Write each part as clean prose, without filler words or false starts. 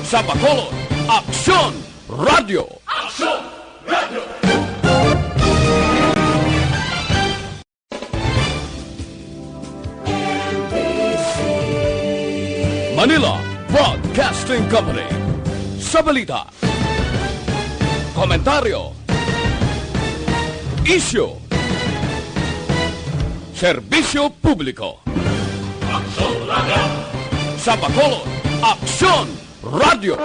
Sa Bacolod, Aksyon Radio! Manila Broadcasting Company. Sa balita, komentaryo, isyu, serbisyo publiko. Sa Bacolod, Aksyon Radio!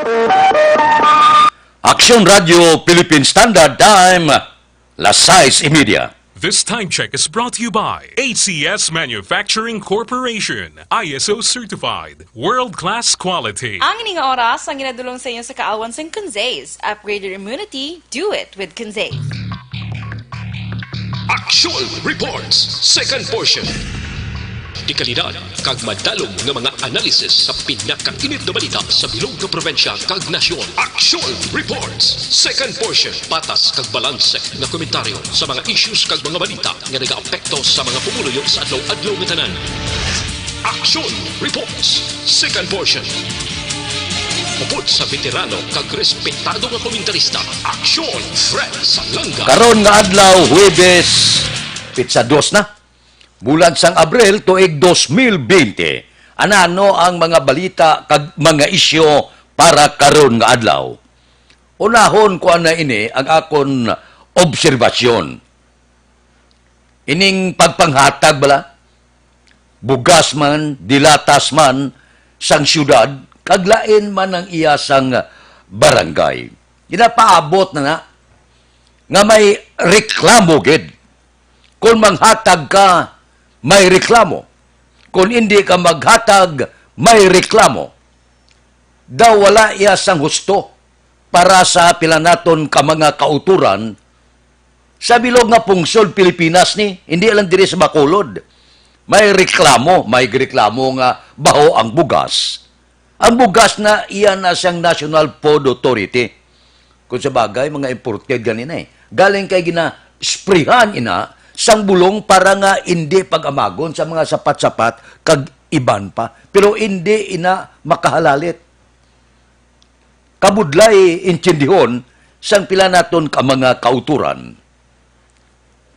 Aksyon Radio Philippine Standard Time, las 6:30. This time check is brought to you by ACS Manufacturing Corporation, ISO certified, world-class quality. Ang ining oras ang ginadulong sa inyo sa kaawan sa Conzaze. Upgrade your immunity, do it with Conzaze. Action Reports, second portion. Di kalidad, kag madalong ng mga analisis sa pinakainit na balita sa bilog na probensya kag nasyon. Action Reports, second portion. Patas kag balanse na komentaryo sa mga issues kag mga balita nga nag-aapekto sa mga pumuluyo sa adlaw-adlaw nga tanan. Action Reports, second portion. Upod sa veterano kag respetado nga komentarista. Action Fred Salanga. Karon nga adlaw, Huwebes, Pitsa 2 na. Bulan sang Abril tuig 2020. Ano ang mga balita kag mga isyu para karon nga adlaw? Unahon ko ana ini ang akon obserbasyon. Ining pagpanghatag bala, bugas man, dilatas man sang syudad, kaglain man ang iya sang barangay. Ginapaabot na nga may reklamo gid. Kung manghatag ka, may reklamo. Kung hindi ka maghatag, may reklamo. Daw wala iya sang husto para sa pila naton ka mga kauturan sa bilog nga pungsod Pilipinas ni, hindi lang diri sa Bacolod. May reklamo nga baho ang bugas. Ang bugas na iyan na siyang National Food Authority. Kung sa bagay, mga imported ganina galing kay gina-sprayhan ina sang bulong para nga hindi pag-amagon sa mga sapat-sapat kag iban pa. Pero hindi ina makahalalit. Kabudlay intindihon sang pila naton ka mga kauturan.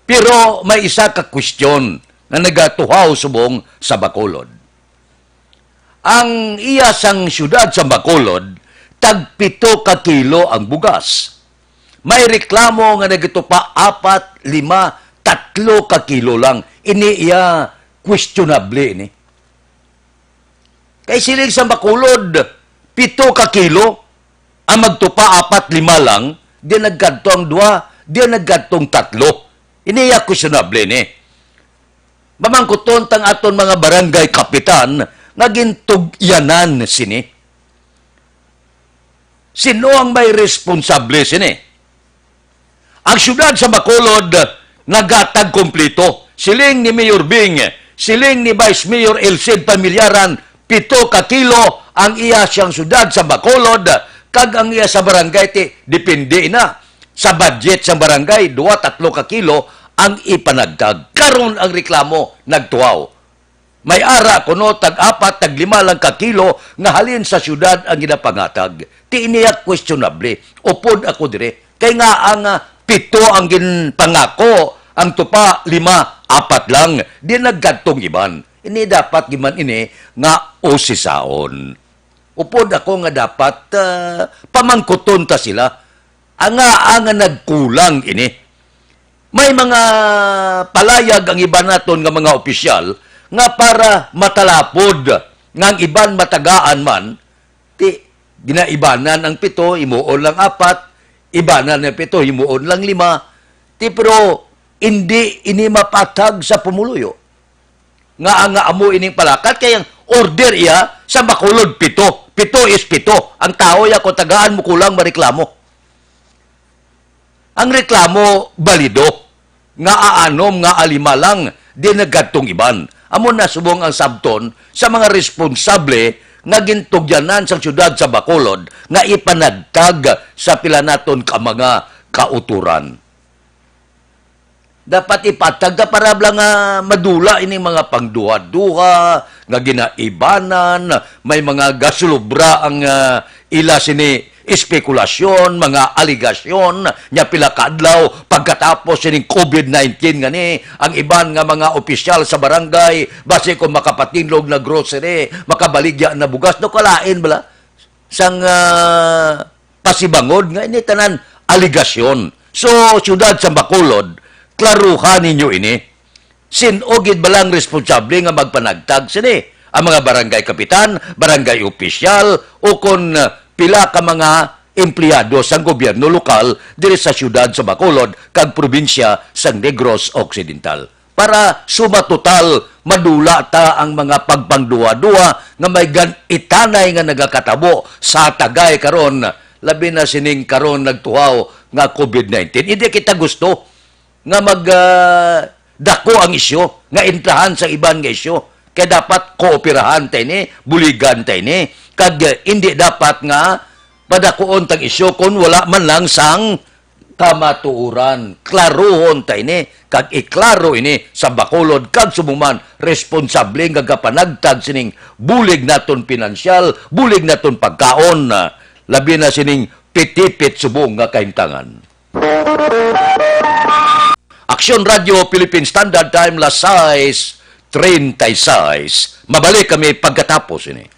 Pero may isa ka question na nagatuhaw subong sa Bacolod. Ang iya sang syudad sa Bacolod, tag 7 ka kilo ang bugas. May reklamo nga nagitupa 4, 5, 3 ka kilo lang. Ini iya questionable ini. Kay siling sa Bacolod, 7 ka kilo, ang magtupa 4, 5 lang, di nagkantong 2, di nagkantong 3. Ini iya questionable ini. Mamangkuton tang aton mga barangay kapitan, nagintugyanan sini. Sino ang may responsable sini? Ang syudad sa Bacolod, nagatag kompleto. Siling ni Mayor Bing, siling ni Vice Mayor Elcid Pamilyaran, 7 ka kilo ang iya siyang syudad sa Bacolod, kag ang iya sa barangay ti depende na sa budget sa barangay 2-3 ka kilo ang ipanagdag. Karon ang reklamo nagtuaw. May ara kuno tag 4, tag 5 lang ka kilo nga halin sa syudad ang ginapangatag. Ti iniya questionable. Upod ako dire. Kay nga ang 7 ang ginpangako, ang tupa 5, 4 lang. Di naggadtong iban. Ini dapat giman ini nga usisaon. Upod ako nga dapat pamangkuton ta sila. Ang nagkulang ini. May mga palayag ang iba naton nga mga opisyal nga para matalapod nga ang iban matagaan man, ti ginaibanan ang 7, himuon lang 4, ibanan ang 7, himuon lang 5, ti pero hindi ini mapatag sa pumuluyo. Nga ang amo ining palakat, kaya order iya sa Bacolod 7. 7 is 7. Ang tao ya ko tagaan mo kulang mareklamo. Ang reklamo balido. Nga aanom, nga alima lang, di nagadtong iban. Amo na subong ang sabton sa mga responsable nga gintugyanan sa syudad sa Bacolod nga ipanagtag sa pila naton ka mga kauturan. Dapat ipatag na para lang madula ini mga pangduha-duha, nga ginaibanan, may mga gasulubra ang ila sini espekulasyon, mga aligasyon, nya pila ka adlaw pagkatapos sining COVID-19 ngani, ang iban nga mga opisyal sa barangay, base kung makapatinlog na grocery, makabaligya na bugas, no kalain bala, sang pasibangod, nga ini tanan aligasyon. So, syudad sa Bacolod, klaruhan ninyo ini, sinogid balang responsable nga magpanagtag sini, ang mga barangay kapitan, barangay opisyal, o kon pila ka mga empleyado sa gobyerno lokal diri sa syudad sa Bacolod kag probinsya sa Negros Occidental. Para suma total madula ta ang mga pagpangduwa-duwa nga may itanay nga nagakatabo sa tagay karon, labi na sining karon nagtuhaw nga COVID-19. Hindi kita gusto nga dako ang isyo, nga intahan sa iban nga isyo. Kaya dapat kooperahan tayo ni, buligan tayo ni, kag hindi dapat nga padakuon tag isyo kung wala man lang sang kamatuuran. Klarohon tayo ni, kag iklaro ini sa Bacolod, kag sumuman responsable nga gapanagtag sining bulig naton pinansyal, bulig naton pagkaon, labi na sining pitipit subong nga kahimtangan. Aksyon Radio Philippine Standard Time, las 6:36. Mabalik kami pagkatapos ini.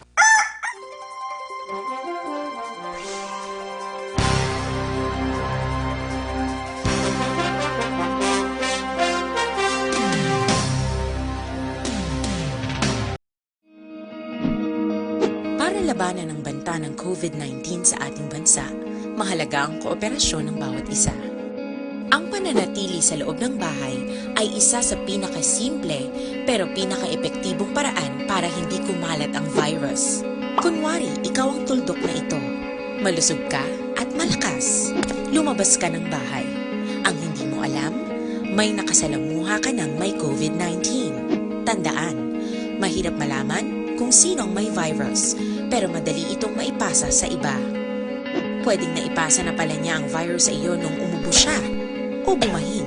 Para labanan ang banta ng COVID-19 sa ating bansa, mahalaga ang kooperasyon ng bawat isa. Ang pananatili sa loob ng bahay ay isa sa pinakasimple pero pinaka-epektibong paraan para hindi kumalat ang virus. Kunwari, ikaw ang tuldok na ito. Malusog ka at malakas. Lumabas ka ng bahay. Ang hindi mo alam, may nakasalamuha ka ng may COVID-19. Tandaan, mahirap malaman kung sinong may virus, pero madali itong maipasa sa iba. Pwedeng naipasa na pala niya ang virus sa iyo nung umubo siya o bumahin.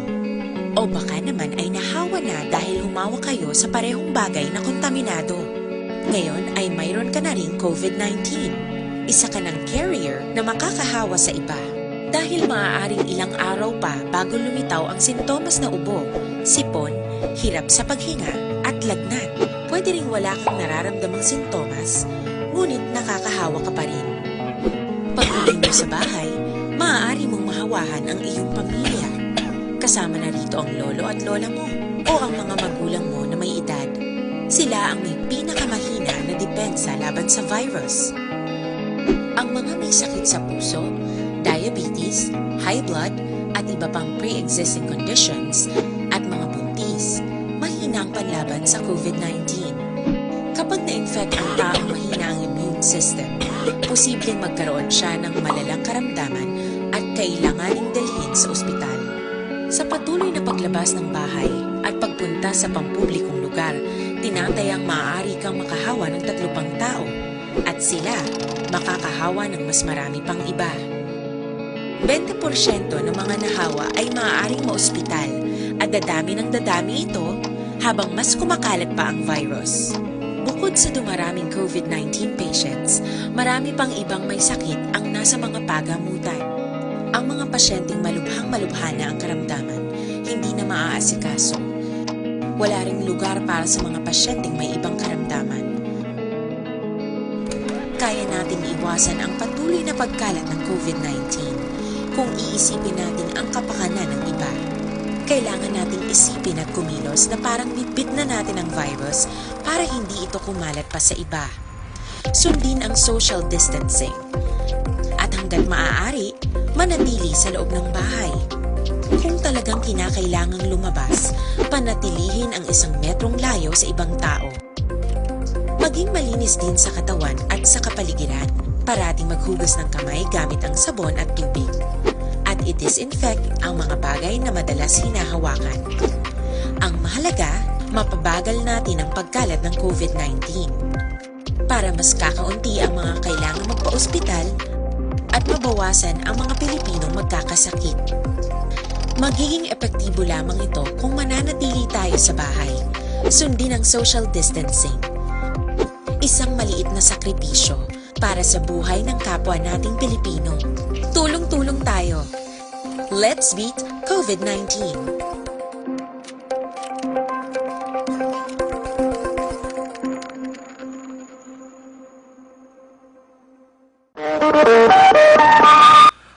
O baka naman ay nahawa na dahil humawa kayo sa parehong bagay na kontaminado. Ngayon ay mayroon ka na ring COVID-19. Isa ka ng carrier na makakahawa sa iba. Dahil maaaring ilang araw pa bago lumitaw ang sintomas na ubo, sipon, hirap sa paghinga at lagnat. Pwede ring wala kang nararamdamang sintomas, ngunit nakakahawa ka pa rin. Pag-uwi mo sa bahay, maaari mong mahawahan ang iyong pamilya. Kasama na rito ang lolo at lola mo o ang mga magulang mo na may edad. Sila ang may pinakamahina na depensa laban sa virus. Ang mga may sakit sa puso, diabetes, high blood, at iba pang pre-existing conditions at mga buntis, mahina ang panlaban sa COVID-19. Kapag na-infect ang taong mahina ang immune system, posibleng magkaroon siya ng malalang karamdaman at kailanganing dalhin sa ospital. Sa patuloy na paglabas ng bahay at pagpunta sa pampublikong lugar, tinatayang maaari kang makahawa ng 3 pang tao at sila makakahawa ng mas marami pang iba. 20% ng mga nahawa ay maaaring maospital at dadami ng dadami ito habang mas kumakalat pa ang virus. Bukod sa dumaraming COVID-19 patients, marami pang ibang may sakit ang nasa mga pagamutan. Ang mga pasyenteng malubhang-malubha na ang karamdaman, hindi na maaasikaso. Wala ring lugar para sa mga pasyenteng may ibang karamdaman. Kaya nating iwasan ang patuloy na pagkalat ng COVID-19 kung iisipin natin ang kapakanan ng iba. Kailangan nating isipin at kumilos na parang nitbit na natin ang virus para hindi ito kumalat pa sa iba. Sundin ang social distancing. At hanggat maaari, manatili sa loob ng bahay. Kung talagang kinakailangang lumabas, panatilihin ang 1 metrong layo sa ibang tao. Maging malinis din sa katawan at sa kapaligiran. Parating maghugas ng kamay gamit ang sabon at tubig. At i-disinfect ang mga bagay na madalas hinahawakan. Ang mahalaga, mapabagal natin ang pagkalat ng COVID-19. Para mas kakaunti ang mga kailangang magpa-ospital at mabawasan ang mga Pilipinong magkakasakit. Magiging epektibo lamang ito kung mananatili tayo sa bahay, sundin ang social distancing, isang maliit na sakripisyo para sa buhay ng kapwa nating Pilipino. Tulong-tulong tayo. Let's beat COVID-19.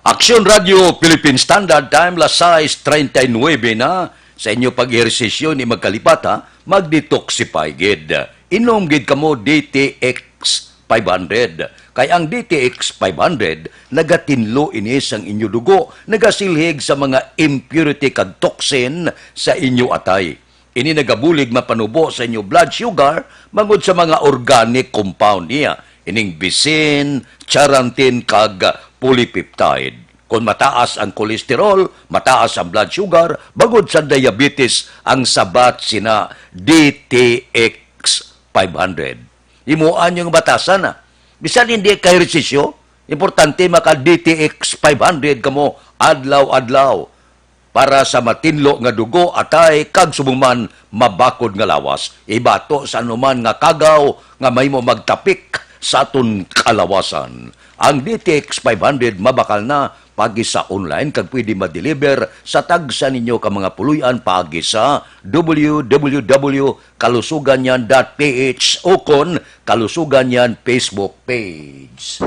Aksyon Radio Philippine Standard Time, las 6:39 na. Sa inyo pag-ehersisyo ni magkalipata, mag-detoxify gid. Inom gid kamo DTX 500. Kay ang DTX 500, nagatinlo inis ang inyo dugo, nagasilhig sa mga impurity kag toxin sa inyo atay. Ini nagabulig mapanubo sa inyo blood sugar, mangod sa mga organic compound niya. Ining bisin, charantin kag polypeptide. Kung mataas ang kolesterol, mataas ang blood sugar, bagod sa diabetes, ang sabat sina DTX 500. Imuan yung batasan na. Bisan hindi kay resisyo, importante maka DTX 500 kamo adlaw-adlaw para sa matinlo nga dugo atay kag sumuman mabakod nga lawas. Ibato sa anuman nga kagaw nga may mo magtapik sa aton kalawasan. Ang DTX 500 mabakal na pagi sa online kag pwede ma-deliver sa tagsa ninyo ka mga puluyan pagi sa www.kalusuganyan.ph o kon Kalusuganyan Facebook page.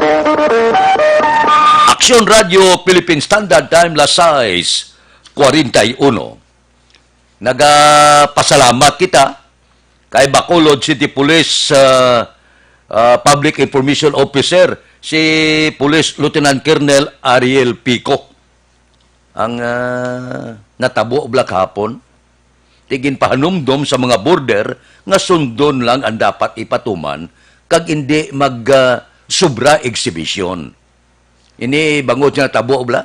Aksyon Radio Philippine Standard Time, las 6:41. Nagapasalamat kita kay Bacolod City Police Public Information Officer si Police Lieutenant Colonel Ariel Pico. Ang natabo black hapon, tigin pahanumdom sa mga border nga sundon lang ang dapat ipatuman kag hindi mag-sobra exhibition. Ini bangod nga natabo bla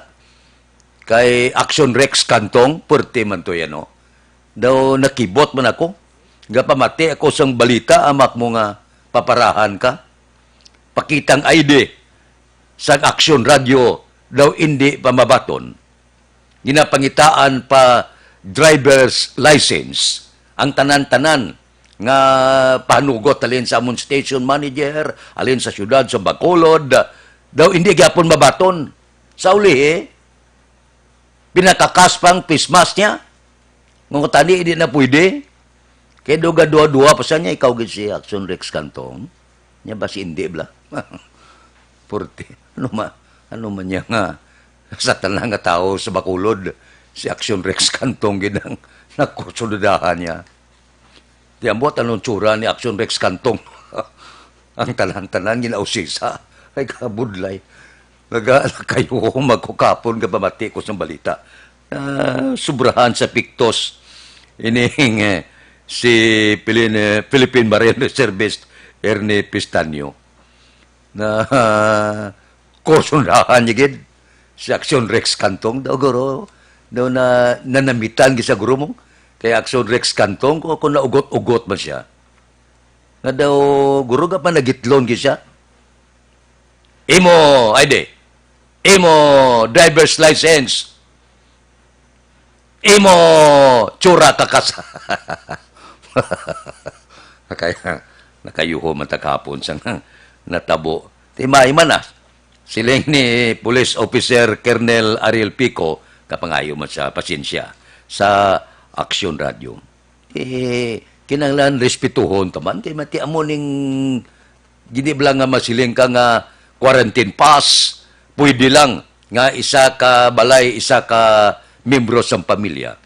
kay Action Rex Kantong, perte man to yan, no? Daw nakibot man ako. Gapamati ako sang balita, amak mo nga paparahan ka. Pakitang ID sa Action Radio daw hindi pa mabaton. Ginapangitaan pa driver's license ang tanan-tanan nga panugot alin sa amon station manager, alin sa syudad sa Bacolod, daw hindi gyapon mabaton. Sa uli, pinakakas pang pismas niya. Nung tani, hindi na pwede. Kaya duga-dua-dua pa sa niya, ikaw gid si Action Rex Kantong. Niya ba si hindi bla? Porte. Ano man niya nga sa tanang nga tao sa Bacolod, si Action Rex Kantong ginang nakusulodahan niya. Diambot anong tsura ni Action Rex Kantong. Ang tanan-tanan ginausisa. Ay kabudlay. Kayo magkukapon ka pamati ko sa balita. Subrahan sa piktos. Ining si Philippine Marine Reservist Ernie Pistanyo na kursundahan niya gid si Action Rex Kantong daw guro daw na nanamitan gisa guro mo kay Action Rex Kantong ko kung naugot-ugot man siya na daw guro ka pa nagitlon gisa imo driver's license imo tsura kakas kaya nakayuho man takapon sang natabo. Timay man na. Siling ni Police Officer Colonel Ariel Pico, kapangayo man sa pasensya sa Action Radio. Kinanglan respetuhon taman. Kaya mati amo ning ginibla nga masiling ka nga quarantine pass. Pwede lang nga isa ka balay, isa ka membro sa pamilya.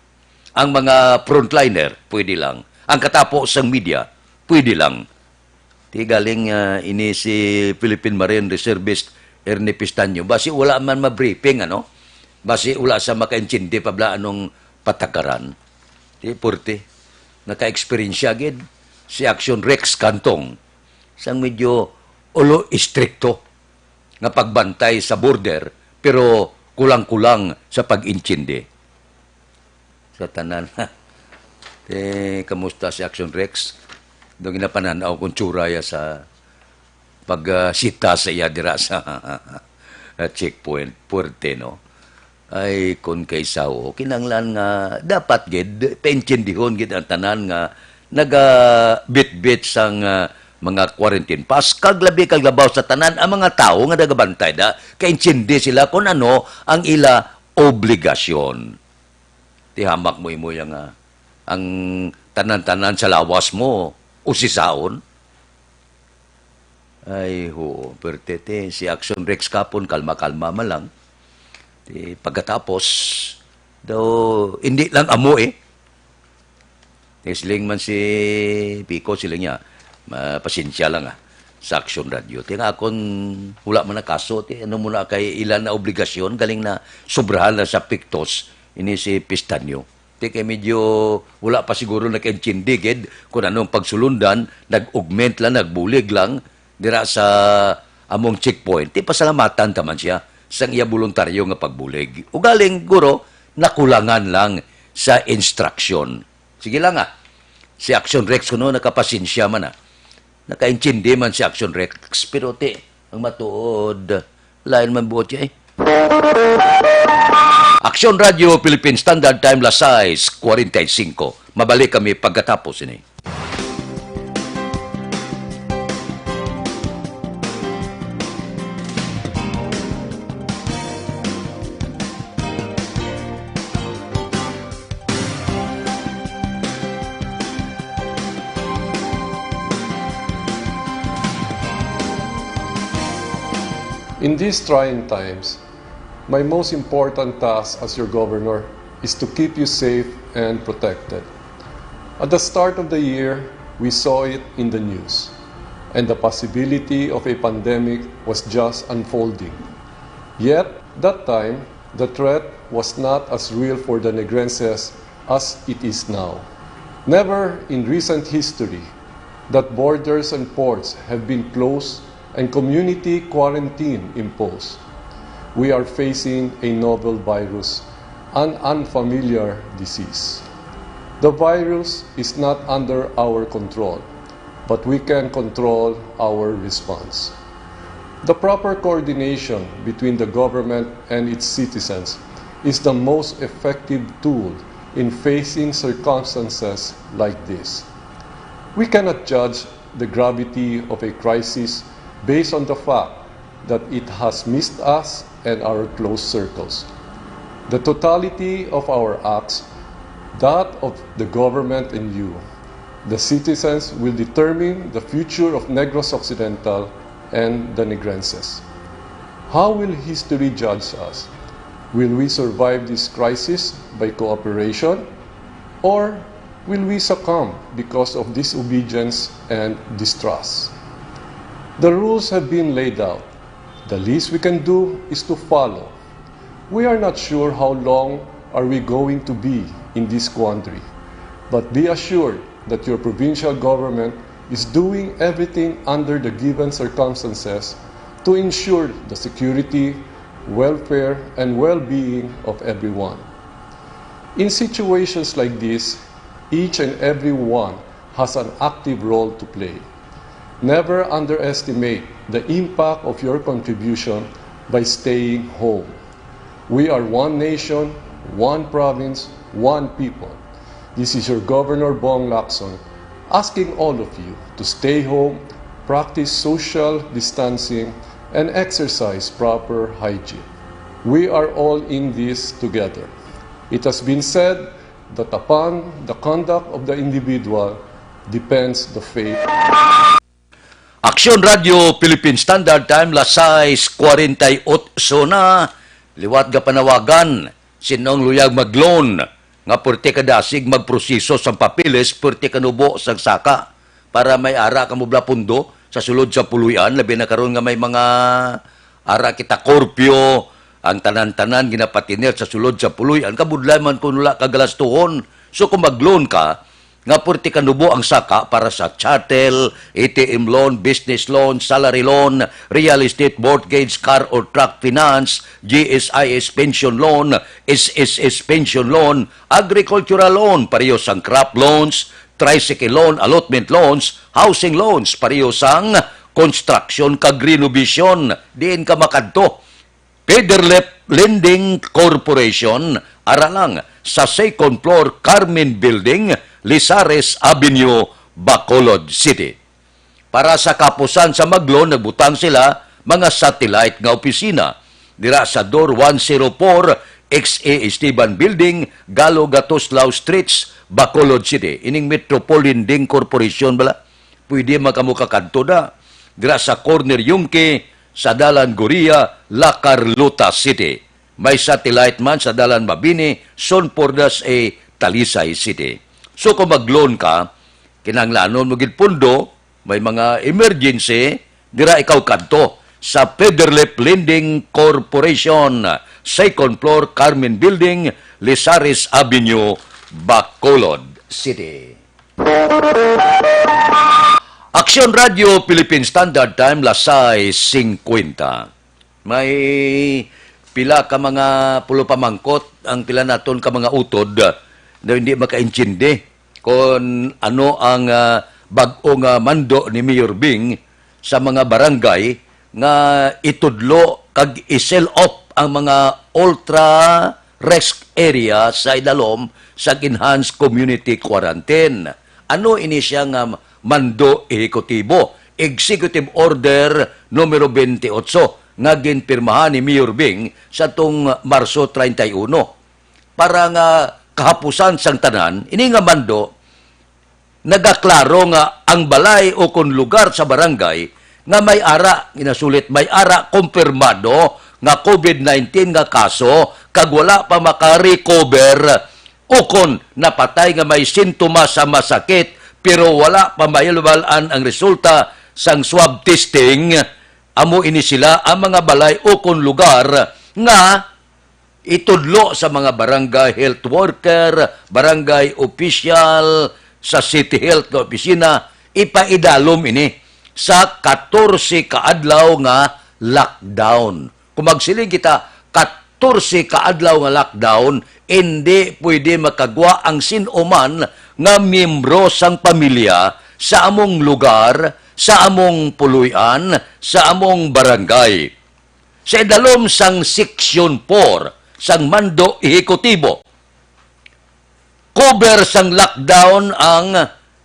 Ang mga frontliner, pwede lang. Ang katapo sa media, pwede lang. Di galing ini si Philippine Marine Reservist Ernie Pistanyo. Basi wala man ma-briefing, ano? Basi wala sa makaintindi pabla anong patakaran. Di porte. Naka-experience gid si Action Rex Kantong. Sang medyo ulo istrikto nga pagbantay sa border pero kulang-kulang sa pag-intindi. Sa tanan. Kamusta si Action Rex? Doon ginapananaw kung tsuraya sa pag-sita sa iya dira sa checkpoint. Puerte, no? Ay, kung kay sao, kinanglan nga, dapat gid, paintindihon gid ang tanan nga, naga-bit-bit sang mga quarantine pass, kaglabi kaglabaw sa tanan ang mga tao nga nagabantay da, kaintindi sila kung ano ang ila obligasyon. Tihamak mo imo yang ang tanan-tanan sa lawas mo, usisaon. Ay, ho, pertete, si Action Rex kapon, kalma-kalma man lang. Pagkatapos, daw, hindi lang amo siling man si Pico, siling niya, pasensya lang sa Action Radio. Tinga akong hula man na kaso, ano muna kay ilan na obligasyon, galing na sobrahan na sa Pictos, ini si Pistanyo. Kaya medyo wala pa siguro nag-entindigid kung anong pagsulundan, nag-augment lang, nagbulig lang, dira sa among checkpoint. Pasalamatan taman siya sang iya voluntaryo nga pagbulig. O galing, guro, nakulangan lang sa instruction. Sige lang si Action Rex kuno nakapasinsya man nakaintindi man si Action Rex, pero ang matuod, lain man buot siya Action Radio Philippine Standard Time Lasai 45. Mabalik kami pagkatapos ini. In these trying times, my most important task as your governor is to keep you safe and protected. At the start of the year, we saw it in the news, and the possibility of a pandemic was just unfolding. Yet, that time, the threat was not as real for the Negrenses as it is now. Never in recent history that borders and ports have been closed and community quarantine imposed. We are facing a novel virus, an unfamiliar disease. The virus is not under our control, but we can control our response. The proper coordination between the government and its citizens is the most effective tool in facing circumstances like this. We cannot judge the gravity of a crisis based on the fact that it has missed us and our close circles. The totality of our acts, that of the government and you, the citizens, will determine the future of Negros Occidental and the Negrenses. How will history judge us? Will we survive this crisis by cooperation, or will we succumb because of disobedience and distrust? The rules have been laid out. The least we can do is to follow. We are not sure how long are we going to be in this quandary, but be assured that your provincial government is doing everything under the given circumstances to ensure the security, welfare, and well-being of everyone. In situations like this, each and every one has an active role to play. Never underestimate the impact of your contribution by staying home. We are one nation, one province, one people. This is your Governor Bong Lacson asking all of you to stay home, practice social distancing, and exercise proper hygiene. We are all in this together. It has been said that upon the conduct of the individual depends the fate. Action Radio Philippine Standard Time Lasai 48 na liwat ga panawagan sinong luyag mag-loan nga purti kadasig magproseso sa papilis purti kanubo sa saka para may ara ka mubla pundo sa sulod sa puluyan labi na karon nga may mga ara kita korpyo ang tanan-tanan ginapatinir sa sulod sa puluyan kabudlay man kun wala kagalastuhon so kung mag-loan ka nga purti kanubo ang saka para sa chattel, ATM loan, business loan, salary loan, real estate mortgage, car or truck finance, GSIS pension loan, SSS pension loan, agricultural loan, pareho sang crop loans, tricycle loan, allotment loans, housing loans, pareho sang construction kag renovation, diin ka makadto. Pederlep Lending Corporation, aralang sa second floor Carmen Building, Lizares Avenue, Bacolod City. Para sa kapusan sa Maglon, nagbutang sila mga satellite nga opisina. Dira sa Door 104, XA Esteban Building, Galo Gatoslao Streets, Bacolod City. Ining Metropolitan Ding Corporation bala. Pwede makamukakadto na. Dira sa Corner Yungke, sa Dalan Goria, La Carlota City. May satellite man sa Dalan Mabini, Son Pordas Talisay City. So kung mag-loan ka, kinanglanon mo gid pundo, may mga emergency, dira ikaw kadto sa Federlip Lending Corporation, second floor, Carmen Building, Lisares Avenue, Bacolod City. Aksyon Radio Philippine Standard Time, lasay 50. May pila ka mga pulo pamangkot, ang pila naton ka mga utod na hindi makaintindi kung ano ang bag-ong mando ni Mayor Bing sa mga barangay nga itudlo kag i-sell off ang mga ultra risk area sa idalom sa enhanced community quarantine. Ano ini siya nga mando ehekutibo? Executive Order numero 28 nga ginpirmahan ni Mayor Bing sa tung Marso 31 para nga kahapusan sang tanan. Ini nga mando nagaklaro nga ang balay o kung lugar sa barangay nga may ara, inasulit, may ara kumpirmado nga COVID-19 nga kaso kag wala pa makarecover o kung napatay nga may sintomas sa masakit pero wala pa mailubalan ang resulta sang swab testing, amo ini sila ang mga balay o kung lugar nga itudlo sa mga barangay health worker, barangay official, sa City Health na opisina, ipaidalom ini sa 14 kaadlaw nga lockdown. Kung magsiling kita 14 kaadlaw nga lockdown, hindi pwede makagwa ang sinuman nga miyembro sang pamilya sa among lugar, sa among puluyan, sa among barangay. Sa idalom sang Section 4 sang Mando Ehekutibo, cover sang lockdown ang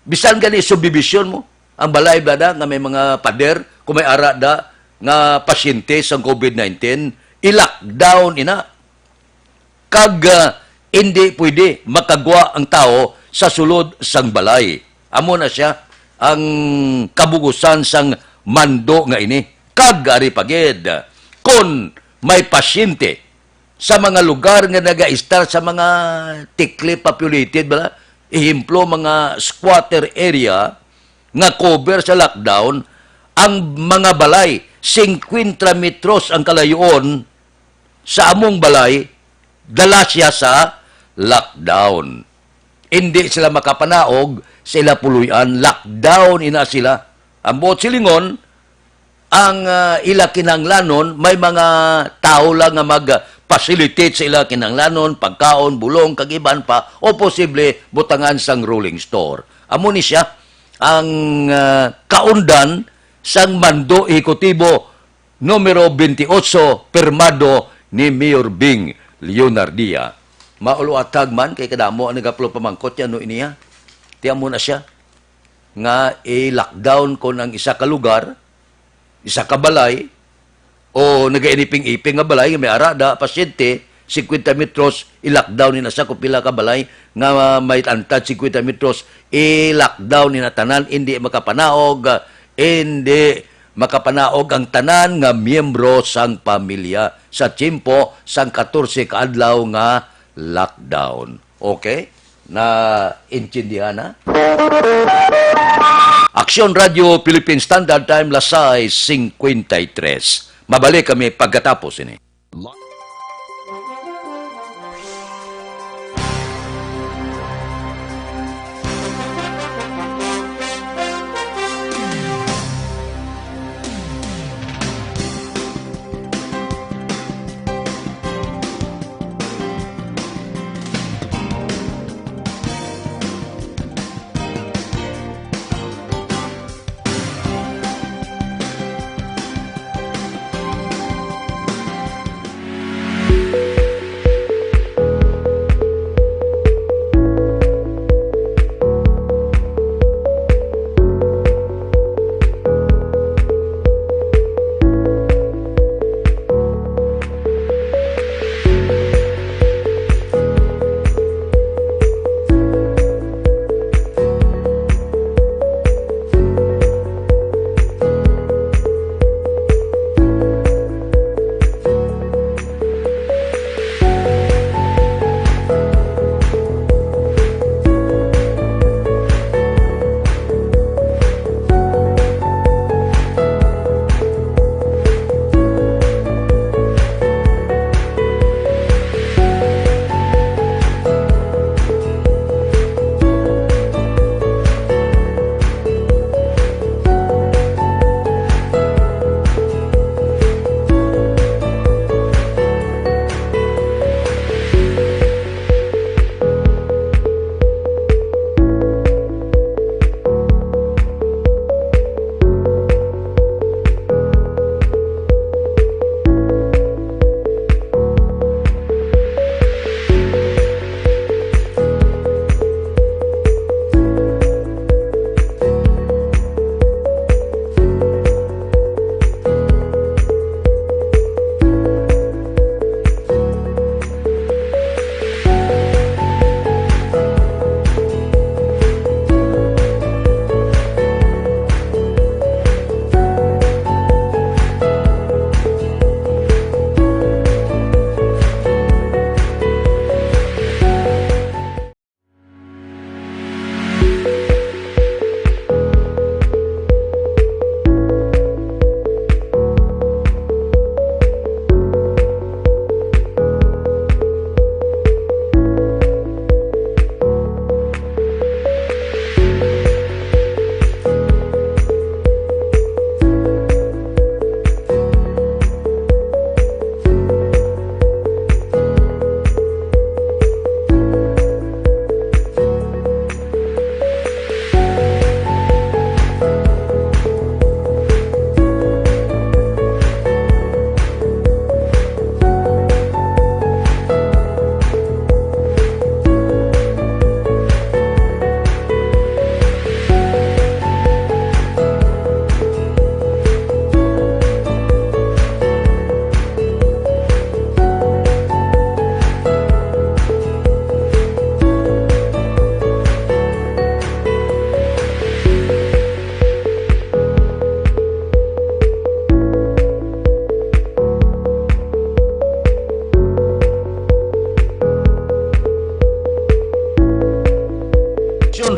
bisan gani subdivision mo ang balay blada nga may mga pader kung may ara da nga pasyente sang COVID-19 i-lockdown ina kag hindi pwede makagwa ang tao sa sulod sang balay. Amo na siya ang kabugusan sang mando nga ini. Kag ari pagid kon may pasyente sa mga lugar nga naga-start sa mga thickly populated, bala, ihimplo mga squatter area nga cover sa lockdown, ang mga balay, 50 metros ang kalayuan sa among balay, dala siya sa lockdown. Hindi sila makapanaog, sila puluyan, lockdown ina sila. Ang buot silingon, ang ila kinanglanon, may mga tao lang nga mag-facilitate sa ila kinanglanon, pagkaon, bulong, kagiban pa, o posible butangan sang rolling store. Amo ni siya ang kaundan sang Mando Ehekutibo numero 28 permado ni Mayor Bing Leonardia. Mauluatag man kay kadamo ang nagaplo pamangkot yan no iniya. Tiyan mo na siya nga i-lockdown ko ng isa ka lugar, isa ka balay, o nagainiping-iping nga balay, may arada, pasyente, 50 metros, i-lockdown nila sa kupila ka balay, nga may antad 50 metros, i-lockdown nila tanan, hindi makapanaog ang tanan nga miyembro sang pamilya sa tiyempo sang 14 kaadlaw nga lockdown. Okay? Na intindihan na? Aksyon Radio Philippine Standard Time, lasay 53. Mabalik kami pagkatapos ini.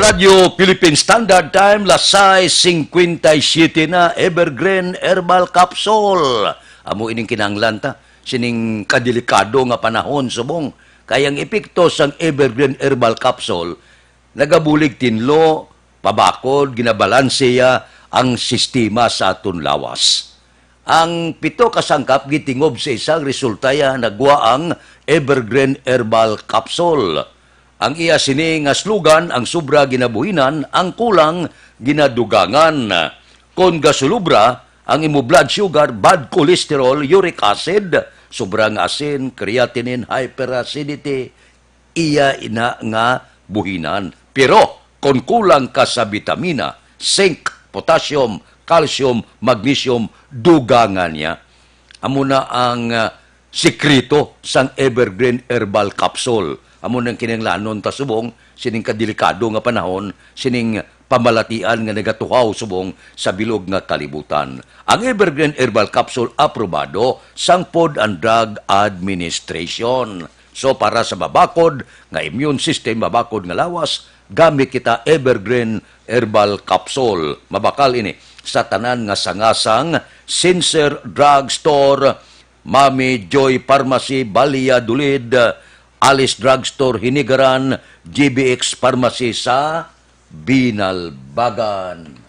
Radio Philippine Standard Time, lasay 57 na Evergreen Herbal Capsule. Amo ining kinahanglan ta, sining kadelikado nga panahon subong. Kayang epekto sang Evergreen Herbal Capsule, nagabulig tinlo, pabakod, ginabalanseya ang sistema sa aton lawas. Ang 7 kasangkap gitingob sa isang resultaya nagwa ang Evergreen Herbal Capsule. Ang iya sini nga slogan, ang sobra ginabuhinan, ang kulang ginadugangan. Kon gasulubra, ang imo blood sugar, bad cholesterol, uric acid, sobrang asin, creatinine, hyperacidity, iya ina nga buhinan. Pero kon kulang ka sa vitamina, zinc, potassium, calcium, magnesium, dugangan niya. Amo na ang sikreto sang Evergreen Herbal Capsule. Amo nang kinanglanon ta subong, sining kadelikado nga panahon, sining pamalatian nga nagatuhaw subong sa bilog nga kalibutan. Ang Evergreen Herbal Capsule aprobado sang Food and Drug Administration. So para sa babakod nga immune system, babakod nga lawas, gamit kita Evergreen Herbal Capsule. Mabakal ini sa tanan nga sangasang Sincere Drug Store, Mami Joy Pharmacy, Balia Dulid, Alice Drugstore, Hinigaran, GBX Pharmacy sa Binalbagan.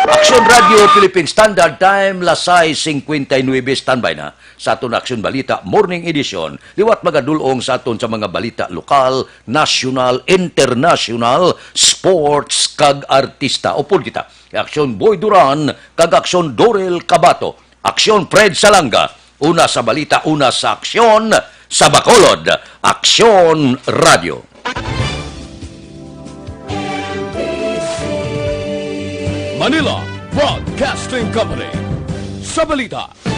Action Radio Philippine Standard Time, lasay 59, standby na sa aton Action Balita Morning Edition. Liwat magadulong sa aton sa mga balita lokal, national, international, sports, kag artista. Upod kita, Action Boy Duran, kag Action Dorel Cabato, Action Fred Salanga, una sa balita, una sa aksyon, sa Bacolod, Action Radio. Manila Broadcasting Company. Sa balita.